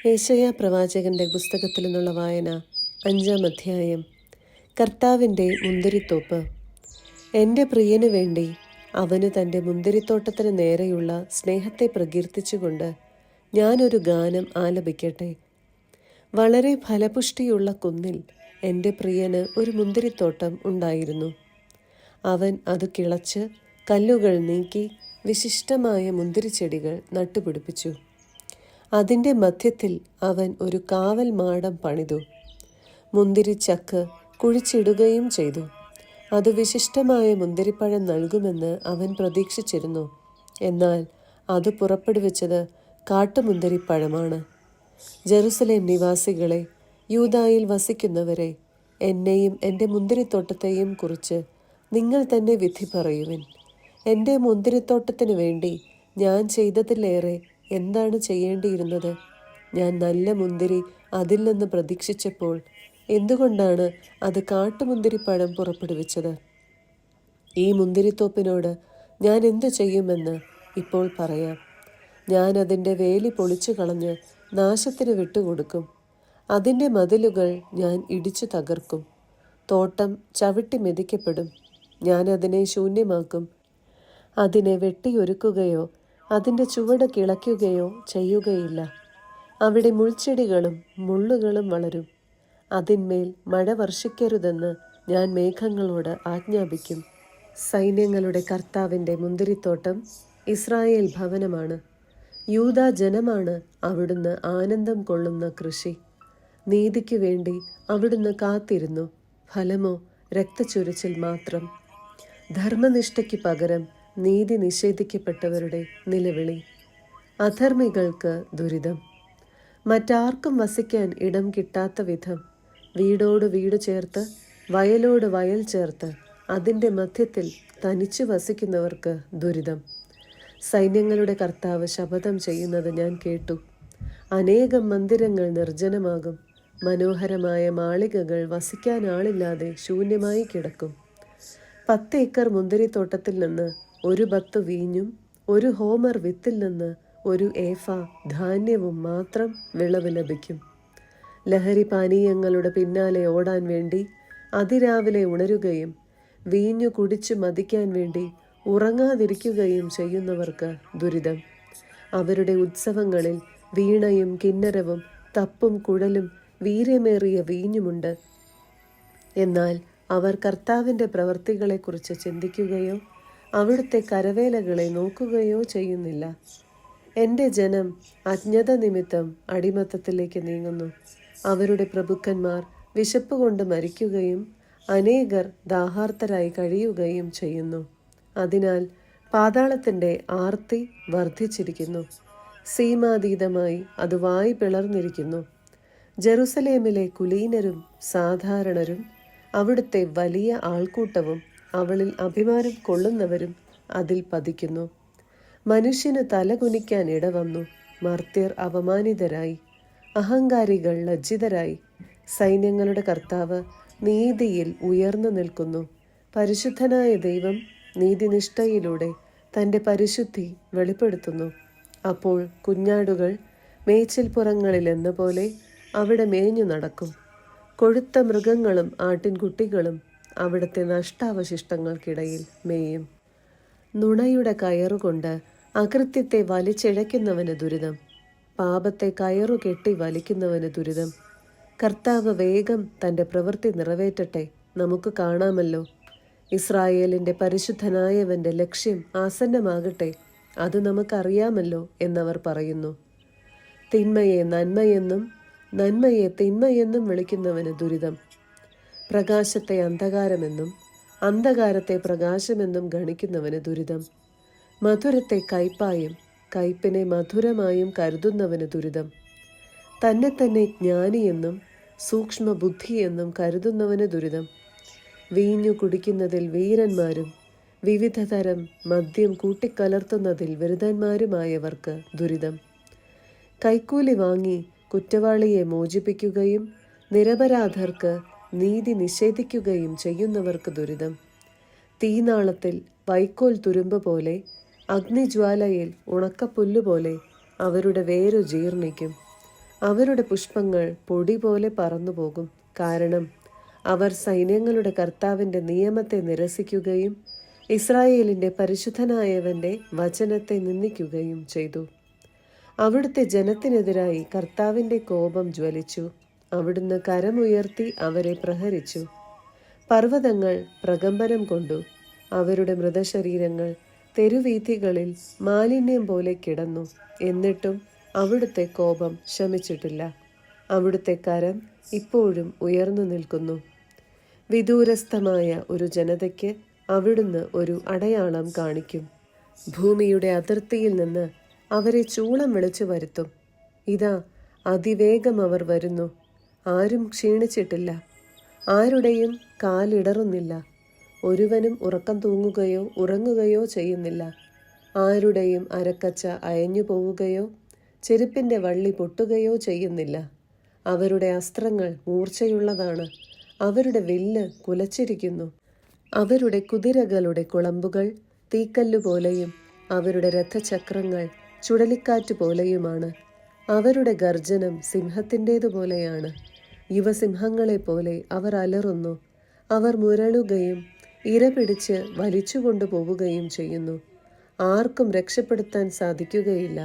യെശയ്യാ പ്രവാചകന്റെ പുസ്തകത്തിൽ നിന്നുള്ള വായന 5-ാം അധ്യായം. കർത്താവിൻ്റെ മുന്തിരിത്തോപ്പ്. എൻ്റെ പ്രിയനു വേണ്ടി അവന് തൻ്റെ മുന്തിരിത്തോട്ടത്തിന് നേരെയുള്ള സ്നേഹത്തെ പ്രകീർത്തിച്ചുകൊണ്ട് ഞാനൊരു ഗാനം ആലപിക്കട്ടെ. വളരെ ഫലപുഷ്ടിയുള്ള കുന്നിൽ എൻ്റെ പ്രിയന് ഒരു മുന്തിരിത്തോട്ടം ഉണ്ടായിരുന്നു. അവൻ അത് കിളച്ച് കല്ലുകൾ നീക്കി വിശിഷ്ടമായ മുന്തിരിച്ചെടികൾ നട്ടുപിടിപ്പിച്ചു. അതിൻ്റെ മധ്യത്തിൽ അവൻ ഒരു കാവൽ മാടം പണിതു. മുന്തിരിച്ചക്ക് കുഴിച്ചിടുകയും ചെയ്തു. അത് വിശിഷ്ടമായ മുന്തിരിപ്പഴം നൽകുമെന്ന് അവൻ പ്രതീക്ഷിച്ചിരുന്നു. എന്നാൽ അത് പുറപ്പെടുവിച്ചത് കാട്ടുമുന്തിരിപ്പഴമാണ്. ജെറുസലേം നിവാസികളെ, യൂദായിൽ വസിക്കുന്നവരെ, എന്നെയും എൻ്റെ മുന്തിരിത്തോട്ടത്തെയും കുറിച്ച് നിങ്ങൾ തന്നെ വിധി പറയുവിൻ. എൻ്റെ മുന്തിരിത്തോട്ടത്തിനു വേണ്ടി ഞാൻ ചെയ്തതിലേറെ എന്താണ് ചെയ്യേണ്ടിയിരുന്നത്? ഞാൻ നല്ല മുന്തിരി അതിൽ നിന്ന് പ്രതീക്ഷിച്ചപ്പോൾ എന്തുകൊണ്ടാണ് അത് കാട്ടുമുന്തിരിപ്പഴം പുറപ്പെടുവിച്ചത്? ഈ മുന്തിരിത്തോപ്പിനോട് ഞാൻ എന്തു ചെയ്യുമെന്ന് ഇപ്പോൾ പറയാം. ഞാൻ അതിൻ്റെ വേലി പൊളിച്ചു കളഞ്ഞ് നാശത്തിന് വിട്ടുകൊടുക്കും. അതിൻ്റെ മതിലുകൾ ഞാൻ ഇടിച്ചു തകർക്കും. തോട്ടം ചവിട്ടി മെതിക്കപ്പെടും. ഞാൻ അതിനെ ശൂന്യമാക്കും. അതിനെ വെട്ടിയൊരുക്കുകയോ അതിൻ്റെ ചുവട് കിളയ്ക്കുകയോ ചെയ്യുകയില്ല. അവിടെ മുൾച്ചെടികളും മുള്ളുകളും വളരും. അതിന്മേൽ മഴ വർഷിക്കരുതെന്ന് ഞാൻ മേഘങ്ങളോട് ആജ്ഞാപിക്കും. സൈന്യങ്ങളുടെ കർത്താവിൻ്റെ മുന്തിരിത്തോട്ടം ഇസ്രായേൽ ഭവനമാണ്. യൂദാ ജനമാണ് അവിടുന്ന് ആനന്ദം കൊള്ളുന്ന കൃഷി. നീതിക്ക് വേണ്ടി അവിടുന്ന് കാത്തിരുന്നു. ഫലമോ രക്തച്ചൊരിച്ചിൽ മാത്രം. ധർമ്മനിഷ്ഠയ്ക്ക് പകരം നീതി നിഷേധിക്കപ്പെട്ടവരുടെ നിലവിളി. അധർമ്മികൾക്ക് ദുരിതം. മറ്റാർക്കും വസിക്കാൻ ഇടം കിട്ടാത്ത വിധം വീടോട് വീട് ചേർത്ത് വയലോട് വയൽ ചേർത്ത് അതിൻ്റെ മധ്യത്തിൽ തനിച്ചു വസിക്കുന്നവർക്ക് ദുരിതം. സൈന്യങ്ങളുടെ കർത്താവ് ശപഥം ചെയ്യുന്നത് ഞാൻ കേട്ടു. അനേകം മന്ദിരങ്ങൾ നിർജ്ജനമാകും. മനോഹരമായ മാളികകൾ വസിക്കാൻ ആളില്ലാതെ ശൂന്യമായി കിടക്കും. 10 ഏക്കർ മുന്തിരിത്തോട്ടത്തിൽ നിന്ന് 1 ബത്ത് വീഞ്ഞും 1 ഹോമർ വിത്തിൽ നിന്ന് 1 ഏഫ ധാന്യവും മാത്രം വിളവ് ലഭിക്കും. ലഹരി പാനീയങ്ങളുടെ പിന്നാലെ ഓടാൻ വേണ്ടി അതിരാവിലെ ഉണരുകയും വീഞ്ഞു കുടിച്ചു മതിക്കാൻ വേണ്ടി ഉറങ്ങാതിരിക്കുകയും ചെയ്യുന്നവർക്ക് ദുരിതം. അവരുടെ ഉത്സവങ്ങളിൽ വീണയും കിന്നരവും തപ്പും കുഴലും വീര്യമേറിയ വീഞ്ഞുമുണ്ട്. എന്നാൽ അവർ കർത്താവിൻ്റെ പ്രവൃത്തികളെക്കുറിച്ച് ചിന്തിക്കുകയോ അവിടുത്തെ കരവേലകളെ നോക്കുകയോ ചെയ്യുന്നില്ല. എൻ്റെ ജനം അജ്ഞത നിമിത്തം അടിമത്തത്തിലേക്ക് നീങ്ങുന്നു. അവരുടെ പ്രഭുക്കന്മാർ വിശപ്പ് കൊണ്ട് മരിക്കുകയും അനേകർ ദാഹാർത്തരായി കഴിയുകയും ചെയ്യുന്നു. അതിനാൽ പാതാളത്തിൻ്റെ ആർത്തി വർദ്ധിച്ചിരിക്കുന്നു. സീമാതീതമായി അത് വായി പിളർന്നിരിക്കുന്നു. ജെറുസലേമിലെ കുലീനരും സാധാരണരും അവിടുത്തെ വലിയ ആൾക്കൂട്ടവും അവളിൽ അഭിമാനം കൊള്ളുന്നവരും അതിൽ പതിക്കുന്നു. മനുഷ്യന് തലകുനിക്കാൻ ഇടവന്നു. മർത്യർ അപമാനിതരായി, അഹങ്കാരികൾ ലജ്ജിതരായി. സൈന്യങ്ങളുടെ കർത്താവ് നീതിയിൽ ഉയർന്നു നിൽക്കുന്നു. പരിശുദ്ധനായ ദൈവം നീതിനിഷ്ഠയിലൂടെ തൻ്റെ പരിശുദ്ധി വെളിപ്പെടുത്തുന്നു. അപ്പോൾ കുഞ്ഞാടുകൾ മേച്ചിൽപ്പുറങ്ങളിൽ എന്ന പോലെ അവിടെ മേഞ്ഞു നടക്കും. കൊഴുത്ത മൃഗങ്ങളും ആട്ടിൻകുട്ടികളും അവിടുത്തെ നഷ്ടാവശിഷ്ടങ്ങൾക്കിടയിൽ മേയും. നുണയുടെ കയറുകൊണ്ട് അകൃത്യത്തെ വലിച്ചിഴയ്ക്കുന്നവന് ദുരിതം. പാപത്തെ കയറു കെട്ടി വലിക്കുന്നവന് ദുരിതം. കർത്താവ് വേഗം തൻ്റെ പ്രവൃത്തി നിറവേറ്റട്ടെ, നമുക്ക് കാണാമല്ലോ. ഇസ്രായേലിൻ്റെ പരിശുദ്ധനായവൻ്റെ ലക്ഷ്യം ആസന്നമാകട്ടെ, അത് നമുക്കറിയാമല്ലോ എന്നവർ പറയുന്നു. തിന്മയെ നന്മയെന്നും നന്മയെ തിന്മയെന്നും വിളിക്കുന്നവന് ദുരിതം. പ്രകാശത്തെ അന്ധകാരമെന്നും അന്ധകാരത്തെ പ്രകാശമെന്നും ഗണിക്കുന്നവന് ദുരിതം. മധുരത്തെ കയ്പായും കയ്പിനെ മധുരമായും കരുതുന്നവന് ദുരിതം. തന്നെ തന്നെ ജ്ഞാനിയെന്നും സൂക്ഷ്മ ബുദ്ധിയെന്നും കരുതുന്നവന് ദുരിതം. വീഞ്ഞു കുടിക്കുന്നതിൽ വീരന്മാരും വിവിധ തരം മദ്യം കൂട്ടിക്കലർത്തുന്നതിൽ വിരുദ്ധന്മാരുമായവർക്ക് ദുരിതം. കൈക്കൂലി വാങ്ങി കുറ്റവാളിയെ മോചിപ്പിക്കുകയും നിരപരാധർക്ക് നീതി നിഷേധിക്കുകയും ചെയ്യുന്നവർക്ക് ദുരിതം. തീനാളത്തിൽ വൈക്കോൽ തുരുമ്പ് പോലെ, അഗ്നിജ്വാലയിൽ ഉണക്കപ്പുല്ലുപോലെ അവരുടെ വേരു ജീർണിക്കും. അവരുടെ പുഷ്പങ്ങൾ പൊടി പോലെ പറന്നുപോകും. കാരണം അവർ സൈന്യങ്ങളുടെ കർത്താവിൻ്റെ നിയമത്തെ നിരസിക്കുകയും ഇസ്രായേലിൻ്റെ പരിശുദ്ധനായവൻ്റെ വചനത്തെ നിന്ദിക്കുകയും ചെയ്തു. അവിടുത്തെ ജനത്തിനെതിരായി കർത്താവിൻ്റെ കോപം ജ്വലിച്ചു. അവിടുന്ന് കരമുയർത്തി അവരെ പ്രഹരിച്ചു. പർവ്വതങ്ങൾ പ്രകമ്പനം കൊണ്ടു. അവരുടെ മൃതശരീരങ്ങൾ തെരുവീഥികളിൽ മാലിന്യം പോലെ കിടന്നു. എന്നിട്ടും അവിടുത്തെ കോപം ശമിച്ചിട്ടില്ല. അവിടുത്തെ കരം ഇപ്പോഴും ഉയർന്നു നിൽക്കുന്നു. വിദൂരസ്ഥമായ ഒരു ജനതയ്ക്ക് അവിടുന്ന് ഒരു അടയാളം കാണിക്കും. ഭൂമിയുടെ അതിർത്തിയിൽ നിന്ന് അവരെ ചൂളം വിളിച്ചു വരുത്തും. ഇതാ, അതിവേഗം അവർ വരുന്നു. ആരും ക്ഷീണിച്ചിട്ടില്ല, ആരുടെയും കാലിടറുന്നില്ല. ഒരുവനും ഉറക്കം തൂങ്ങുകയോ ഉറങ്ങുകയോ ചെയ്യുന്നില്ല. ആരുടെയും അരക്കച്ച അയഞ്ഞു പോവുകയോ ചെരുപ്പിൻ്റെ വള്ളി പൊട്ടുകയോ ചെയ്യുന്നില്ല. അവരുടെ അസ്ത്രങ്ങൾ മൂർച്ചയുള്ളതാണ്. അവരുടെ വില്ല് കുലച്ചിരിക്കുന്നു. അവരുടെ കുതിരകളുടെ കുളമ്പുകൾ തീക്കല്ലുപോലെയും അവരുടെ രഥചക്രങ്ങൾ ചുഴലിക്കാറ്റ് പോലെയുമാണ്. അവരുടെ ഗർജനം സിംഹത്തിൻ്റേതുപോലെയാണ്. യുവസിംഹങ്ങളെപ്പോലെ അവർ അലറുന്നു. അവർ മുരളുകയും ഇരപിടിച്ച് വലിച്ചുകൊണ്ടു പോവുകയും ചെയ്യുന്നു. ആർക്കും രക്ഷപ്പെടുത്താൻ സാധിക്കുകയില്ല.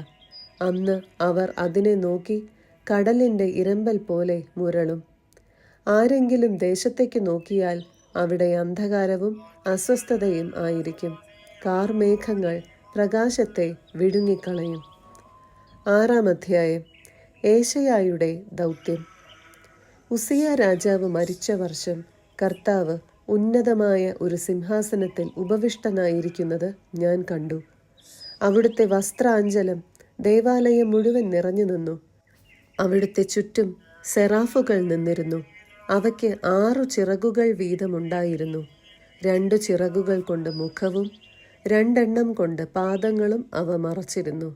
അന്ന് അവർ അതിനെ നോക്കി കടലിൻ്റെ ഇരമ്പൽ പോലെ മുരളും. ആരെങ്കിലും ദേശത്തേക്ക് നോക്കിയാൽ അവിടെ അന്ധകാരവും അസ്വസ്ഥതയും ആയിരിക്കും. കാർമേഘങ്ങൾ പ്രകാശത്തെ വിഴുങ്ങിക്കളയും. 6-ാം അധ്യായം. ഏശയ്യായുടെ ദൗത്യം. ഉസിയ രാജാവ് മരിച്ച വർഷം കർത്താവ് ഉന്നതമായ ഒരു സിംഹാസനത്തിൽ ഉപവിഷ്ടനായിരിക്കുന്നത് ഞാൻ കണ്ടു. അവിടുത്തെ വസ്ത്രാഞ്ചലം ദേവാലയം മുഴുവൻ നിറഞ്ഞു നിന്നു. അവിടുത്തെ ചുറ്റും സെറാഫുകൾ നിന്നിരുന്നു. അവയ്ക്ക് 6 ചിറകുകൾ വീതമുണ്ടായിരുന്നു. 2 ചിറകുകൾ കൊണ്ട് മുഖവും 2 കൊണ്ട് പാദങ്ങളും അവ മറച്ചിരുന്നു.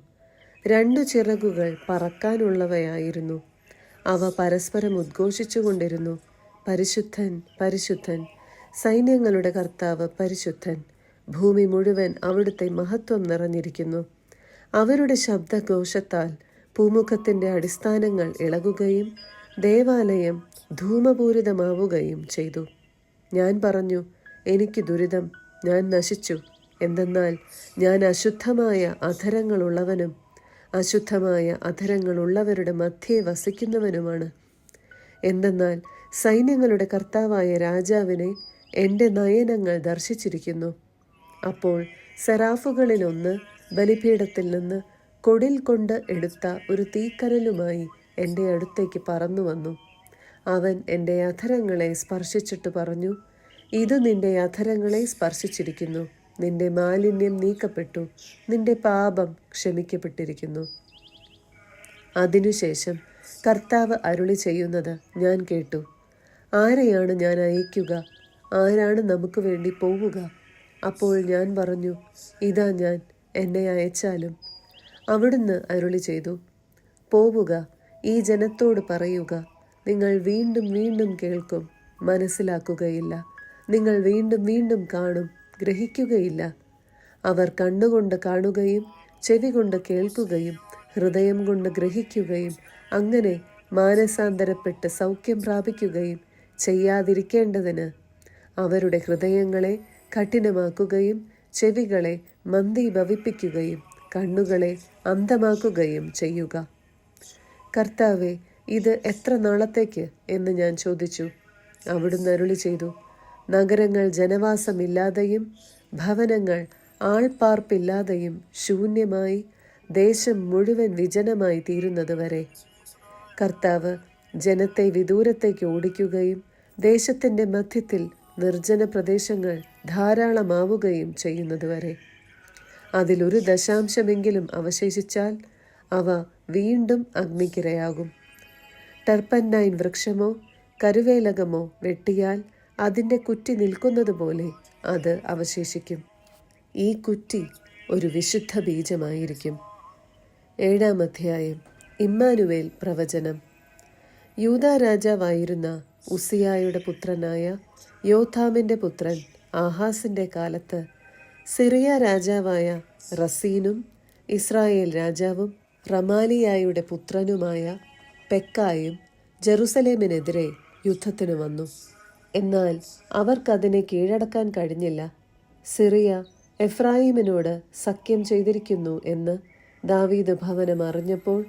2 ചിറകുകൾ പറക്കാനുള്ളവയായിരുന്നു. അവ പരസ്പരം ഉദ്ഘോഷിച്ചുകൊണ്ടിരുന്നു, പരിശുദ്ധൻ, പരിശുദ്ധൻ, സൈന്യങ്ങളുടെ കർത്താവ് പരിശുദ്ധൻ. ഭൂമി മുഴുവൻ അവിടുത്തെ മഹത്വം നിറഞ്ഞിരിക്കുന്നു. അവരുടെ ശബ്ദഘോഷത്താൽ പൂമുഖത്തിൻ്റെ അടിസ്ഥാനങ്ങൾ ഇളകുകയും ദേവാലയം ധൂമപൂരിതമാവുകയും ചെയ്തു. ഞാൻ പറഞ്ഞു, എനിക്ക് ദുരിതം, ഞാൻ നശിച്ചു. എന്തെന്നാൽ ഞാൻ അശുദ്ധമായ അധരങ്ങളുള്ളവനും അശുദ്ധമായ അധരങ്ങളുള്ളവരുടെ മധ്യേ വസിക്കുന്നവനുമാണ്. എന്തെന്നാൽ സൈന്യങ്ങളുടെ കർത്താവായ രാജാവിനെ എൻ്റെ നയനങ്ങൾ ദർശിച്ചിരിക്കുന്നു. അപ്പോൾ സെറാഫുകളിലൊന്ന് ബലിപീഠത്തിൽ നിന്ന് കൊടിൽ കൊണ്ട് എടുത്ത ഒരു തീക്കനലുമായി എൻ്റെ അടുത്തേക്ക് പറന്നു വന്നു. അവൻ എൻ്റെ അധരങ്ങളെ സ്പർശിച്ചിട്ട് പറഞ്ഞു, ഇത് നിന്റെ അധരങ്ങളെ സ്പർശിച്ചിരിക്കുന്നു. നിന്റെ മാലിന്യം നീക്കപ്പെട്ടു, നിന്റെ പാപം ക്ഷമിക്കപ്പെട്ടിരിക്കുന്നു. അതിനുശേഷം കർത്താവ് അരുളി ചെയ്യുന്നത് ഞാൻ കേട്ടു. ആരെയാണ് ഞാൻ അയക്കുക? ആരാണ് നമുക്ക് വേണ്ടി പോവുക? അപ്പോൾ ഞാൻ പറഞ്ഞു, ഇതാ ഞാൻ, എന്നെ അയച്ചാലും. അവിടുന്ന് അരുളി ചെയ്തു, പോവുക, ഈ ജനത്തോട് പറയുക, നിങ്ങൾ വീണ്ടും വീണ്ടും കേൾക്കും, മനസ്സിലാക്കുകയില്ല. നിങ്ങൾ വീണ്ടും വീണ്ടും കാണും, ഗ്രഹിക്കുകയില്ല. അവർ കണ്ണുകൊണ്ട് കാണുകയും ചെവി കൊണ്ട് കേൾക്കുകയും ഹൃദയം കൊണ്ട് ഗ്രഹിക്കുകയും അങ്ങനെ മാനസാന്തരപ്പെട്ട് സൗഖ്യം പ്രാപിക്കുകയും ചെയ്യാതിരിക്കേണ്ടതിന് അവരുടെ ഹൃദയങ്ങളെ കഠിനമാക്കുകയും ചെവികളെ മന്ദീഭവിപ്പിക്കുകയും കണ്ണുകളെ അന്ധമാക്കുകയും ചെയ്യുക. കർത്താവേ, ഇത് എത്ര നാളത്തേക്ക് എന്ന് ഞാൻ ചോദിച്ചു. അവിടുന്ന് അരുളി ചെയ്തു, നഗരങ്ങൾ ജനവാസമില്ലാതെയും ഭവനങ്ങൾ ആൾപ്പാർപ്പില്ലാതെയും ശൂന്യമായി ദേശം മുഴുവൻ വിജനമായി തീരുന്നത് വരെ. കർത്താവ് ജനത്തെ വിദൂരത്തേക്ക് ഓടിക്കുകയും ദേശത്തിൻ്റെ മധ്യത്തിൽ നിർജ്ജന പ്രദേശങ്ങൾ ധാരാളമാവുകയും ചെയ്യുന്നതുവരെ. അതിലൊരു ദശാംശമെങ്കിലും അവശേഷിച്ചാൽ അവ വീണ്ടും അഗ്നിക്കിരയാകും. ടർപ്പന്നൈൻ വൃക്ഷമോ കരുവേലകമോ വെട്ടിയാൽ അതിൻ്റെ കുറ്റി നിൽക്കുന്നത് പോലെ അത് അവശേഷിക്കും. ഈ കുറ്റി ഒരു വിശുദ്ധ ബീജമായിരിക്കും. 7-ാം അധ്യായം. ഇമ്മാനുവേൽ പ്രവചനം. യൂദാ രാജാവായിരുന്ന ഉസിയായുടെ പുത്രനായ യോഥാമിൻ്റെ പുത്രൻ ആഹാസിൻ്റെ കാലത്ത് സിറിയ രാജാവായ റസീനും ഇസ്രായേൽ രാജാവും റമാലിയായുടെ പുത്രനുമായ പെക്കായും ജെറുസലേമിനെതിരെ യുദ്ധത്തിന് വന്നു. എന്നാൽ അവർക്കതിനെ കീഴടക്കാൻ കഴിഞ്ഞില്ല. സിറിയ എഫ്രായിമിനോട് സഖ്യം ചെയ്തിരിക്കുന്നു എന്ന് ദാവീദ് ഭവനം അറിഞ്ഞപ്പോൾ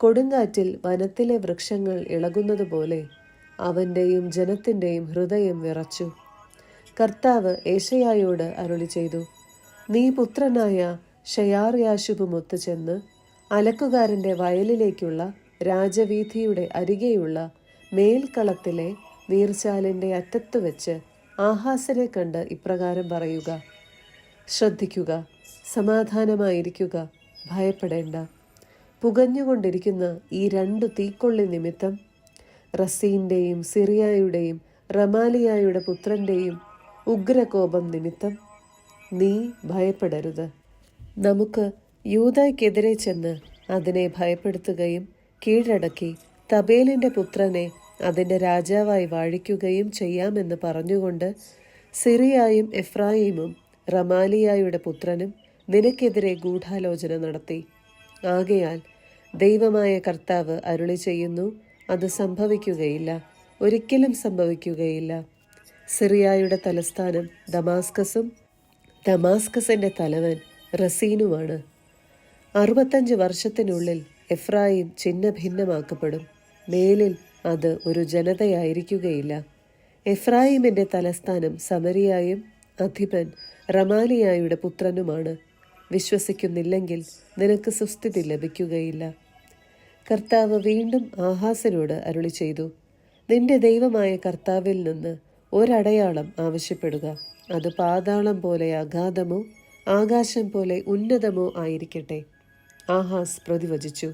കൊടുങ്കാറ്റിൽ വനത്തിലെ വൃക്ഷങ്ങൾ ഇളകുന്നതുപോലെ അവൻ്റെയും ജനത്തിൻ്റെയും ഹൃദയം വിറച്ചു. കർത്താവ് ഏശയ്യായോട് അരുളി ചെയ്തു, നീ പുത്രനായ ഷെയാർയാശുബുമൊത്ത് ചെന്ന് അലക്കുകാരൻ്റെ വയലിലേക്കുള്ള രാജവീഥിയുടെ അരികെയുള്ള മേൽക്കളത്തിലെ നീർച്ചാലിൻ്റെ അറ്റത്ത് വെച്ച് ആഹാസിനെ കണ്ട് ഇപ്രകാരം പറയുക: ശ്രദ്ധിക്കുക, സമാധാനമായിരിക്കുക, ഭയപ്പെടേണ്ട. പുകഞ്ഞുകൊണ്ടിരിക്കുന്ന ഈ 2 തീക്കൊള്ളി നിമിത്തം റസീൻ്റെയും സിറിയായുടെയും റമാലിയായുടെ പുത്രൻ്റെയും ഉഗ്രകോപം നിമിത്തം നീ ഭയപ്പെടരുത്. നമുക്ക് യൂദായ്ക്കെതിരെ ചെന്ന് അതിനെ ഭയപ്പെടുത്തുകയും കീഴടക്കി തബേലിൻ്റെ പുത്രനെ അതിൻ്റെ രാജാവായി വാഴിക്കുകയും ചെയ്യാമെന്ന് പറഞ്ഞുകൊണ്ട് സിറിയായും എഫ്രായിമും റമാലിയായുടെ പുത്രനും നിനക്കെതിരെ ഗൂഢാലോചന നടത്തി. ആകയാൽ ദൈവമായ കർത്താവ് അരുളി ചെയ്യുന്നു, അത് സംഭവിക്കുകയില്ല, ഒരിക്കലും സംഭവിക്കുകയില്ല. സിറിയായുടെ തലസ്ഥാനം ദമാസ്കസും ദമാസ്കസിൻ്റെ തലവൻ റസീനുമാണ്. 65 വർഷത്തിനുള്ളിൽ എഫ്രായിം ഛിന്ന ഭിന്നമാക്കപ്പെടും. മേലിൽ അത് ഒരു ജനതയായിരിക്കുകയില്ല. എഫ്രായിമിൻ്റെ തലസ്ഥാനം സമരിയായും അധിപൻ റമാലിയായുടെ പുത്രനുമാണ്. വിശ്വസിക്കുന്നില്ലെങ്കിൽ നിനക്ക് സുസ്ഥിതി ലഭിക്കുകയില്ല. കർത്താവ് വീണ്ടും ആഹാസിനോട് അരുളി ചെയ്തു, നിന്റെ ദൈവമായ കർത്താവിൽ നിന്ന് ഒരടയാളം ആവശ്യപ്പെടുക. അത് പാതാളം പോലെ അഗാധമോ ആകാശം പോലെ ഉന്നതമോ ആയിരിക്കട്ടെ. ആഹാസ് പ്രതിവചിച്ചു,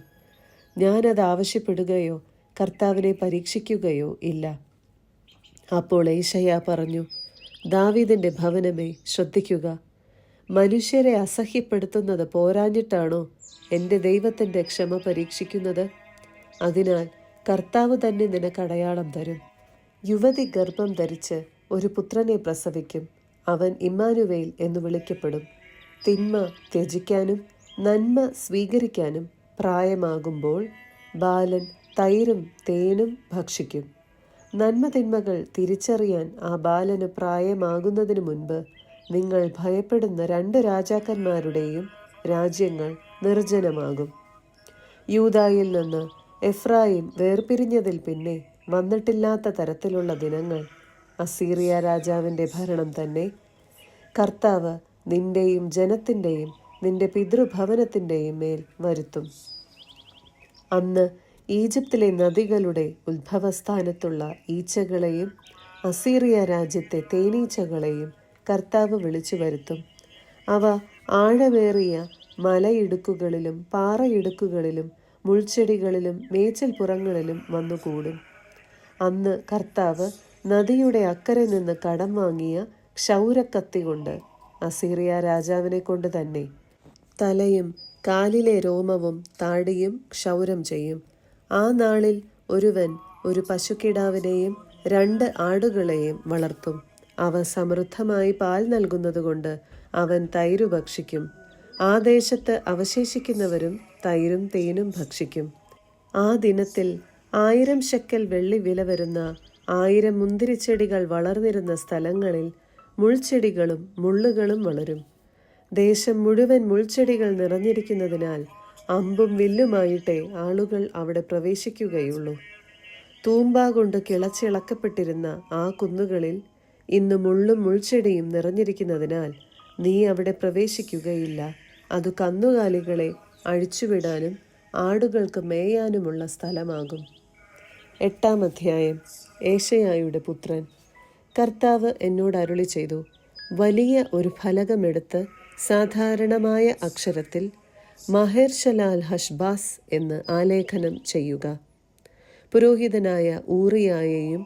ഞാനത് ആവശ്യപ്പെടുകയോ കർത്താവിനെ പരീക്ഷിക്കുകയോ ഇല്ല. അപ്പോൾ ഏശയ്യാ പറഞ്ഞു, ദാവീദിൻ്റെ ഭവനമേ, ശ്രദ്ധിക്കുക. മനുഷ്യരെ അസഹ്യപ്പെടുത്തുന്നത് പോരാഞ്ഞിട്ടാണോ എൻ്റെ ദൈവത്തിൻ്റെ ക്ഷമ പരീക്ഷിക്കുന്നത്? അതിനാൽ കർത്താവ് തന്നെ നിനക്ക് അടയാളം തരും. യുവതി ഗർഭം ധരിച്ച് ഒരു പുത്രനെ പ്രസവിക്കും. അവൻ ഇമ്മാനുവേൽ എന്ന് വിളിക്കപ്പെടും. തിന്മ ത്യജിക്കാനും നന്മ സ്വീകരിക്കാനും പ്രായമാകുമ്പോൾ ബാലൻ തൈരും തേനും ഭക്ഷിക്കും. നന്മ തിന്മകൾ തിരിച്ചറിയാൻ ആ ബാലന് പ്രായമാകുന്നതിനു മുൻപ് നിങ്ങൾ ഭയപ്പെടുന്ന 2 രാജാക്കന്മാരുടെയും രാജ്യങ്ങൾ നിർജ്ജനമാകും. യൂദായിൽ നിന്ന് എഫ്രായിം വേർപിരിഞ്ഞതിൽ പിന്നെ വന്നിട്ടില്ലാത്ത തരത്തിലുള്ള ദിനങ്ങൾ അസീറിയ രാജാവിൻ്റെ ഭരണം തന്നെ. കർത്താവ് നിന്റെയും ജനത്തിൻ്റെയും നിന്റെ പിതൃഭവനത്തിൻ്റെയും മേൽ വരുത്തും. അന്ന് ഈജിപ്തിലെ നദികളുടെ ഉത്ഭവസ്ഥാനത്തുള്ള ഈച്ചകളെയും അസീറിയ രാജ്യത്തെ തേനീച്ചകളെയും കർത്താവ് വിളിച്ചു വരുത്തും. അവ ആഴമേറിയ മലയിടുക്കുകളിലും പാറയിടുക്കുകളിലും മുൾച്ചെടികളിലും മേച്ചിൽപ്പുറങ്ങളിലും വന്നുകൂടും. അന്ന് കർത്താവ് നദിയുടെ അക്കരെ നിന്ന് കടം വാങ്ങിയ ക്ഷൗരക്കത്തി കൊണ്ട് അസീറിയ രാജാവിനെ കൊണ്ട് തന്നെ തലയും കാലിലെ രോമവും താടിയും ക്ഷൗരം ചെയ്യും. ആ നാളിൽ ഒരുവൻ ഒരു പശുക്കിടാവിനെയും 2 ആടുകളെയും വളർത്തും. അവ സമൃദ്ധമായി പാൽ നൽകുന്നതുകൊണ്ട് അവൻ തൈരു ഭക്ഷിക്കും. ആ ദേശത്ത് അവശേഷിക്കുന്നവരും തൈരും തേനും ഭക്ഷിക്കും. ആ ദിനത്തിൽ 1000 ശെക്കൽ വെള്ളി വില വരുന്ന 1000 മുന്തിരിച്ചെടികൾ വളർന്നിരുന്ന സ്ഥലങ്ങളിൽ മുൾച്ചെടികളും മുള്ളുകളും വളരും. ദേശം മുഴുവൻ മുൾച്ചെടികൾ നിറഞ്ഞിരിക്കുന്നതിനാൽ അമ്പും വില്ലുമായിട്ടേ ആളുകൾ അവിടെ പ്രവേശിക്കുകയുള്ളൂ. തൂമ്പ കൊണ്ട് കിളച്ചിളക്കപ്പെട്ടിരുന്ന ആ കുന്നുകളിൽ ഇന്ന് മുള്ളും മുൾച്ചെടിയും നിറഞ്ഞിരിക്കുന്നതിനാൽ നീ അവിടെ പ്രവേശിക്കുകയില്ല. അത് കന്നുകാലികളെ അഴിച്ചുവിടാനും ആടുകൾക്ക് മേയാനുമുള്ള സ്ഥലമാകും. 8-ാം അധ്യായം. ഏശയ്യായുടെ പുത്രൻ. കർത്താവ് എന്നോട് അരുളി ചെയ്തു, വലിയ ഒരു ഫലകമെടുത്ത് സാധാരണമായ അക്ഷരത്തിൽ മഹേർശലാൽ ഹഷ്ബാസ് എന്ന് ആലേഖനം ചെയ്യുക. പുരോഹിതനായ ഊറിയായെയും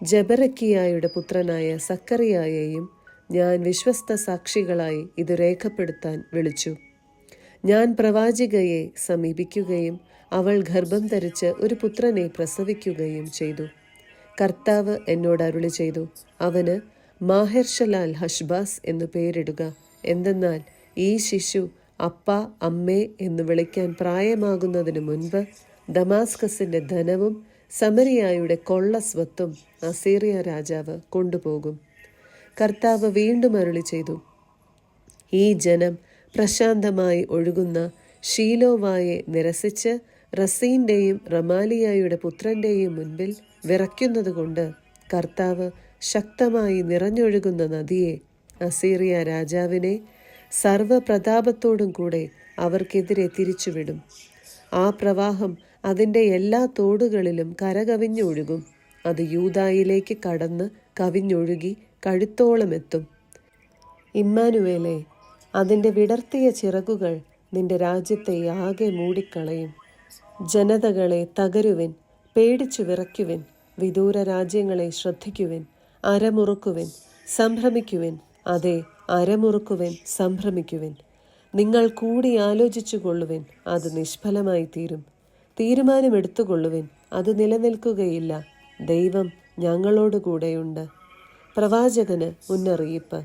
ജബറക്കിയായുടെ പുത്രനായ സക്കറിയായെയും ഞാൻ വിശ്വസ്ത സാക്ഷികളായി ഇത് രേഖപ്പെടുത്താൻ വിളിച്ചു. ഞാൻ പ്രവാചികയെ സമീപിക്കുകയും അവൾ ഗർഭം ധരിച്ച് ഒരു പുത്രനെ പ്രസവിക്കുകയും ചെയ്തു. കർത്താവ് എന്നോട് അരുളി ചെയ്തു, അവന് മാഹെർഷലാൽ ഹഷ്ബാസ് എന്നു പേരിടുക. എന്തെന്നാൽ ഈ ശിശു അപ്പ അമ്മേ എന്ന് വിളിക്കാൻ പ്രായമാകുന്നതിന് മുൻപ് ദമാസ്കസിന്റെ ധനവും സമരിയായുടെ കൊള്ള സ്വത്തും അസീറിയ രാജാവ് കൊണ്ടുപോകും. കർത്താവ് വീണ്ടും അരുളി ചെയ്തു, ഈ ജനം പ്രശാന്തമായി ഒഴുകുന്ന ഷീലോവായെ നിരസിച്ച് റസീന്റെയും റമാലിയായുടെ പുത്രന്റെയും മുൻപിൽ വിറയ്ക്കുന്നതുകൊണ്ട് കർത്താവ് ശക്തമായി നിറഞ്ഞൊഴുകുന്ന നദിയെ, അസീറിയ രാജാവിനെ സർവപ്രതാപത്തോടും കൂടെ അവർക്കെതിരെ തിരിച്ചുവിടും. ആ പ്രവാഹം അതിൻ്റെ എല്ലാ തോടുകളിലും കരകവിഞ്ഞൊഴുകും. അത് യൂദായിലേക്ക് കടന്ന് കവിഞ്ഞൊഴുകി കഴുത്തോളം എത്തും. ഇമ്മാനുവേലേ, അതിൻ്റെ വിടർത്തിയ ചിറകുകൾ നിന്റെ രാജ്യത്തെ ആകെ മൂടിക്കളയും. ജനതകളെ തകരുവിൻ, പേടിച്ചു വിറയ്ക്കുവിൻ. വിദൂര രാജ്യങ്ങളെ ശ്രദ്ധിക്കുവിൻ, അരമുറുക്കുവിൻ, സംഭ്രമിക്കുവിൻ. അതെ, അരമുറുക്കുവിൻ, സംഭ്രമിക്കുവിൻ. നിങ്ങൾ കൂടി ആലോചിച്ചു കൊള്ളുവിൻ, അത് നിഷ്ഫലമായി തീരും. തീരുമാനമെടുത്തുകൊള്ളുവിൻ, അത് നിലനിൽക്കുകയില്ല. ദൈവം ഞങ്ങളോടുകൂടെയുണ്ട്. പ്രവാചകന് മുന്നറിയിപ്പ്.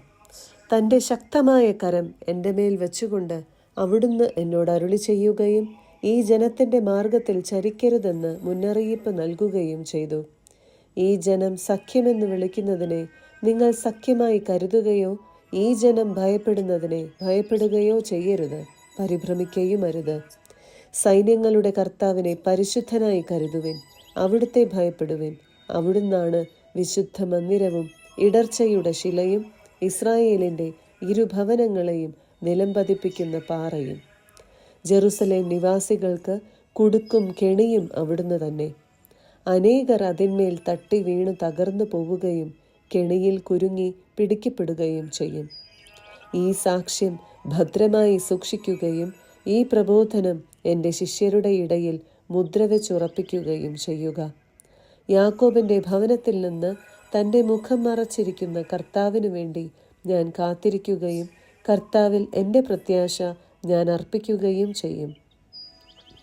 തൻ്റെ ശക്തമായ കരം എൻ്റെ മേൽ വെച്ചുകൊണ്ട് അവിടുന്ന് എന്നോട് അരുളി ചെയ്യുകയും ഈ ജനത്തിൻ്റെ മാർഗത്തിൽ ചരിക്കരുതെന്ന് മുന്നറിയിപ്പ് നൽകുകയും ചെയ്തു. ഈ ജനം സഖ്യമെന്ന് വിളിക്കുന്നതിനെ നിങ്ങൾ സഖ്യമായി കരുതുകയോ ഈ ജനം ഭയപ്പെടുന്നതിനെ ഭയപ്പെടുകയോ ചെയ്യരുത്, പരിഭ്രമിക്കുകയും അരുത്. സൈന്യങ്ങളുടെ കർത്താവിനെ പരിശുദ്ധനായി കരുതുവിൻ, അവിടുത്തെ ഭയപ്പെടുവിൻ. അവിടുന്നാണ് വിശുദ്ധ മന്ദിരവും ഇടർച്ചയുടെ ശിലയും ഇസ്രായേലിൻ്റെ ഇരുഭവനങ്ങളെയും നിലംപതിപ്പിക്കുന്ന പാറയും. ജെറുസലേം നിവാസികൾക്ക് കുടുക്കും കെണിയും അവിടുന്ന് തന്നെ. അനേകർ അതിന്മേൽ തട്ടി വീണ് തകർന്നു പോവുകയും കെണിയിൽ കുരുങ്ങി പിടിക്കപ്പെടുകയും ചെയ്യും. ഈ സാക്ഷ്യം ഭദ്രമായി സൂക്ഷിക്കുകയും ഈ പ്രബോധനം എൻ്റെ ശിഷ്യരുടെ ഇടയിൽ മുദ്ര വെച്ചുറപ്പിക്കുകയും ചെയ്യുക. യാക്കോബിൻ്റെ ഭവനത്തിൽ നിന്ന് തൻ്റെ മുഖം മറച്ചിരിക്കുന്ന കർത്താവിനു വേണ്ടി ഞാൻ കാത്തിരിക്കുകയും കർത്താവിൽ എൻ്റെ പ്രത്യാശ ഞാൻ അർപ്പിക്കുകയും ചെയ്യും.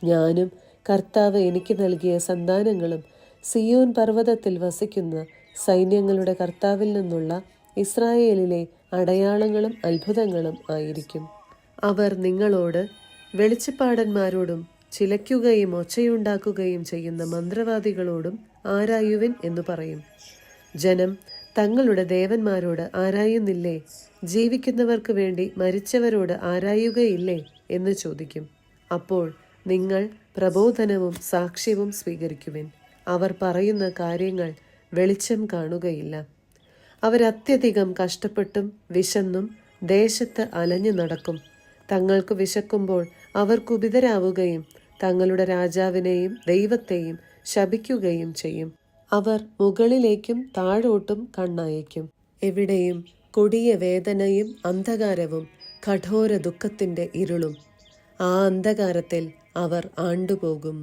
ഞാനും കർത്താവ് എനിക്ക് നൽകിയ സന്താനങ്ങളും സിയോൻ പർവ്വതത്തിൽ വസിക്കുന്ന സൈന്യങ്ങളുടെ കർത്താവിൽ നിന്നുള്ള ഇസ്രായേലിലെ അടയാളങ്ങളും അത്ഭുതങ്ങളും ആയിരിക്കും. അവർ നിങ്ങളോട് വെളിച്ചപ്പാടന്മാരോടും ചിലയ്ക്കുകയും ഒച്ചയുണ്ടാക്കുകയും ചെയ്യുന്ന മന്ത്രവാദികളോടും ആരായുവിൻ എന്നു പറയും. ജനം തങ്ങളുടെ ദേവന്മാരോട് ആരായുന്നില്ലേ? ജീവിക്കുന്നവർക്ക് വേണ്ടി മരിച്ചവരോട് ആരായുകയില്ലേ എന്ന് ചോദിക്കും. അപ്പോൾ നിങ്ങൾ പ്രബോധനവും സാക്ഷ്യവും സ്വീകരിക്കുവിൻ. അവർ പറയുന്ന കാര്യങ്ങൾ വെളിച്ചം കാണുകയില്ല. അവരത്യധികം കഷ്ടപ്പെട്ടും വിശന്നും ദേശത്ത് അലഞ്ഞു നടക്കും. തങ്ങൾക്ക് വിശക്കുമ്പോൾ അവർ കുപിതരാവുകയും തങ്ങളുടെ രാജാവിനെയും ദൈവത്തെയും ശപിക്കുകയും ചെയ്യും. അവർ മുകളിലേക്കും താഴോട്ടും കണ്ണയക്കും. എവിടെയും കൊടിയ വേദനയും അന്ധകാരവും കഠോര ദുഃഖത്തിൻ്റെ ഇരുളും. ആ അന്ധകാരത്തിൽ അവർ ആണ്ടുപോകും.